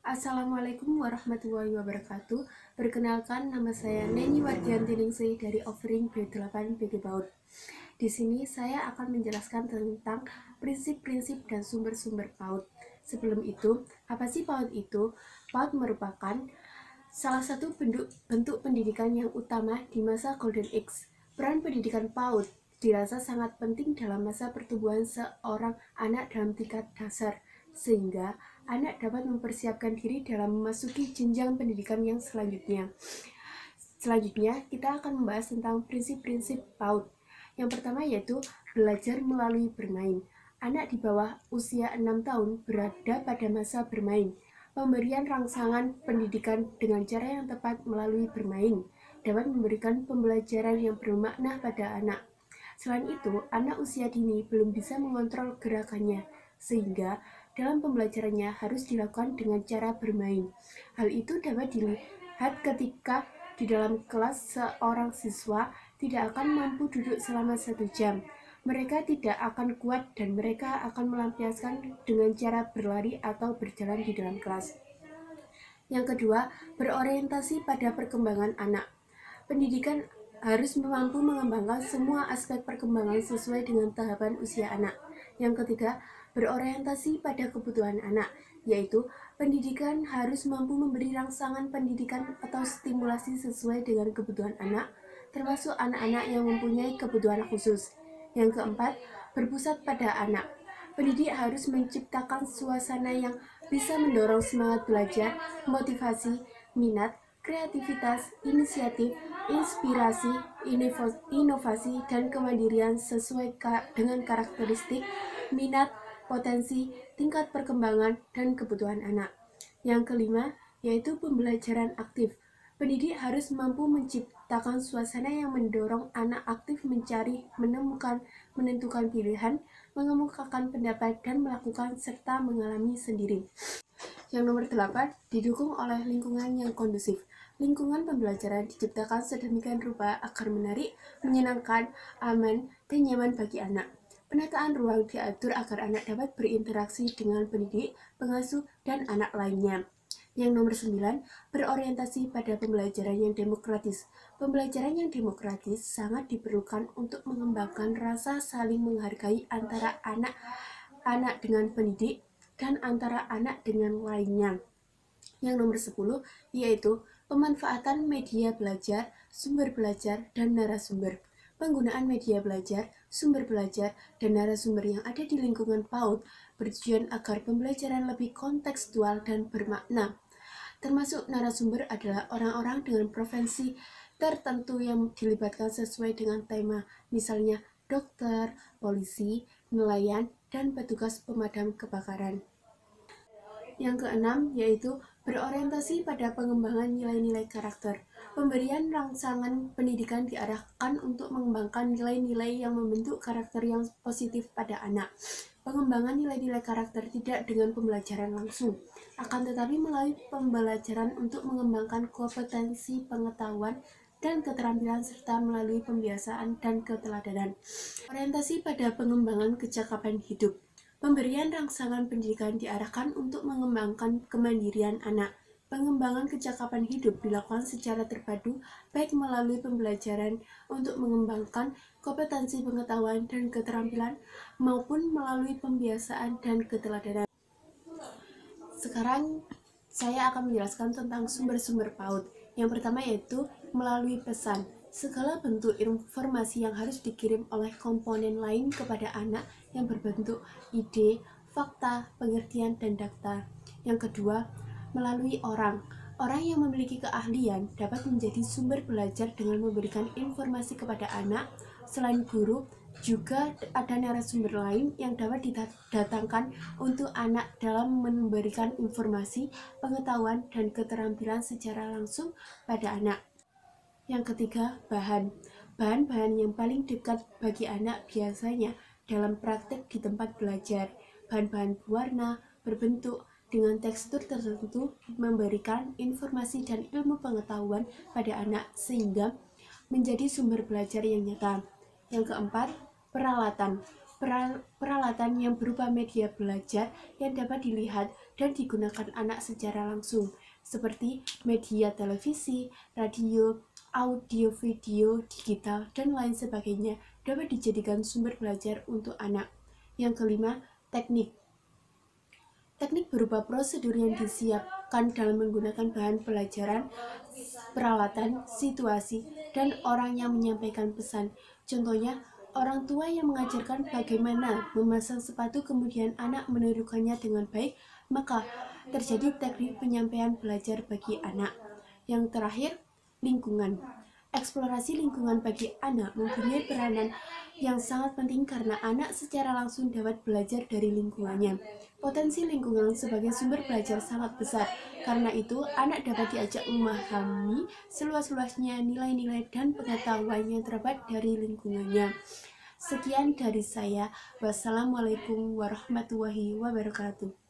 Assalamualaikum warahmatullahi wabarakatuh. Perkenalkan, nama saya Neni Wardianti Ningsih dari Offering B8 BG PAUD. Di sini saya akan menjelaskan tentang prinsip-prinsip dan sumber-sumber PAUD. Sebelum itu, apa sih PAUD itu? PAUD merupakan salah satu bentuk pendidikan yang utama di masa Golden Age. Peran pendidikan PAUD dirasa sangat penting dalam masa pertumbuhan seorang anak dalam tingkat dasar, sehingga anak dapat mempersiapkan diri dalam memasuki jenjang pendidikan yang selanjutnya. Selanjutnya, kita akan membahas tentang prinsip-prinsip PAUD. Yang pertama yaitu belajar melalui bermain. Anak di bawah usia 6 tahun berada pada masa bermain. Pemberian rangsangan pendidikan dengan cara yang tepat melalui bermain dapat memberikan pembelajaran yang bermakna pada anak. Selain itu, anak usia dini belum bisa mengontrol gerakannya, sehingga dalam pembelajarannya harus dilakukan dengan cara bermain. Hal itu dapat dilihat ketika di dalam kelas seorang siswa tidak akan mampu duduk selama 1 jam. Mereka tidak akan kuat dan mereka akan melampiaskan dengan cara berlari atau berjalan di dalam kelas. Yang kedua, berorientasi pada perkembangan anak. Pendidikan harus mampu mengembangkan semua aspek perkembangan sesuai dengan tahapan usia anak. Yang ketiga, berorientasi pada kebutuhan anak, yaitu pendidikan harus mampu memberi rangsangan pendidikan atau stimulasi sesuai dengan kebutuhan anak, termasuk anak-anak yang mempunyai kebutuhan khusus. Yang keempat, berpusat pada anak. Pendidik harus menciptakan suasana yang bisa mendorong semangat belajar, motivasi, minat, kreativitas, inisiatif, inspirasi, inovasi, dan kemandirian sesuai dengan karakteristik, minat, potensi, tingkat perkembangan, dan kebutuhan anak. Yang kelima, yaitu pembelajaran aktif. Pendidik harus mampu menciptakan suasana yang mendorong anak aktif mencari, menemukan, menentukan pilihan, mengemukakan pendapat, dan melakukan serta mengalami sendiri. Yang nomor 8, didukung oleh lingkungan yang kondusif. Lingkungan pembelajaran diciptakan sedemikian rupa agar menarik, menyenangkan, aman, dan nyaman bagi anak. Penataan ruang diatur agar anak dapat berinteraksi dengan pendidik, pengasuh, dan anak lainnya. Yang nomor 9, berorientasi pada pembelajaran yang demokratis. Pembelajaran yang demokratis sangat diperlukan untuk mengembangkan rasa saling menghargai antara anak dengan pendidik dan antara anak dengan lainnya. Yang nomor 10, yaitu pemanfaatan media belajar, sumber belajar, dan narasumber. Penggunaan media belajar, sumber belajar, dan narasumber yang ada di lingkungan PAUD bertujuan agar pembelajaran lebih kontekstual dan bermakna. Termasuk narasumber adalah orang-orang dengan profesi tertentu yang dilibatkan sesuai dengan tema, misalnya dokter, polisi, nelayan, dan petugas pemadam kebakaran. Yang keenam, yaitu berorientasi pada pengembangan nilai-nilai karakter. Pemberian rangsangan pendidikan diarahkan untuk mengembangkan nilai-nilai yang membentuk karakter yang positif pada anak. Pengembangan nilai-nilai karakter tidak dengan pembelajaran langsung, akan tetapi melalui pembelajaran untuk mengembangkan kompetensi pengetahuan dan keterampilan serta melalui pembiasaan dan keteladanan. Orientasi pada pengembangan kecakapan hidup. Pemberian rangsangan pendidikan diarahkan untuk mengembangkan kemandirian anak. Pengembangan kecakapan hidup dilakukan secara terpadu, baik melalui pembelajaran untuk mengembangkan kompetensi pengetahuan dan keterampilan, maupun melalui pembiasaan dan keteladanan. Sekarang saya akan menjelaskan tentang sumber-sumber PAUD. Yang pertama yaitu melalui pesan. Segala bentuk informasi yang harus dikirim oleh komponen lain kepada anak yang berbentuk ide, fakta, pengertian, dan data. Yang kedua, melalui orang. Orang yang memiliki keahlian dapat menjadi sumber belajar dengan memberikan informasi kepada anak. Selain guru, juga ada narasumber lain yang dapat didatangkan untuk anak dalam memberikan informasi, pengetahuan, dan keterampilan secara langsung pada anak. Yang ketiga, bahan. Bahan-bahan yang paling dekat bagi anak biasanya dalam praktek di tempat belajar. Bahan-bahan berwarna, berbentuk, dengan tekstur tertentu memberikan informasi dan ilmu pengetahuan pada anak sehingga menjadi sumber belajar yang nyata. Yang keempat, peralatan. peralatan yang berupa media belajar yang dapat dilihat dan digunakan anak secara langsung, seperti media televisi, radio, audio, video, digital, dan lain sebagainya dapat dijadikan sumber belajar untuk anak. Yang kelima, teknik. Teknik berupa prosedur yang disiapkan dalam menggunakan bahan pelajaran, peralatan, situasi, dan orang yang menyampaikan pesan. Contohnya, orang tua yang mengajarkan bagaimana memasang sepatu kemudian anak menirukannya dengan baik, maka terjadi teknik penyampaian belajar bagi anak. Yang terakhir, lingkungan. Eksplorasi lingkungan bagi anak mempunyai peranan yang sangat penting karena anak secara langsung dapat belajar dari lingkungannya. Potensi lingkungan sebagai sumber belajar sangat besar. Karena itu, anak dapat diajak memahami seluas-luasnya nilai-nilai dan pengetahuan yang terdapat dari lingkungannya. Sekian dari saya. Wassalamualaikum warahmatullahi wabarakatuh.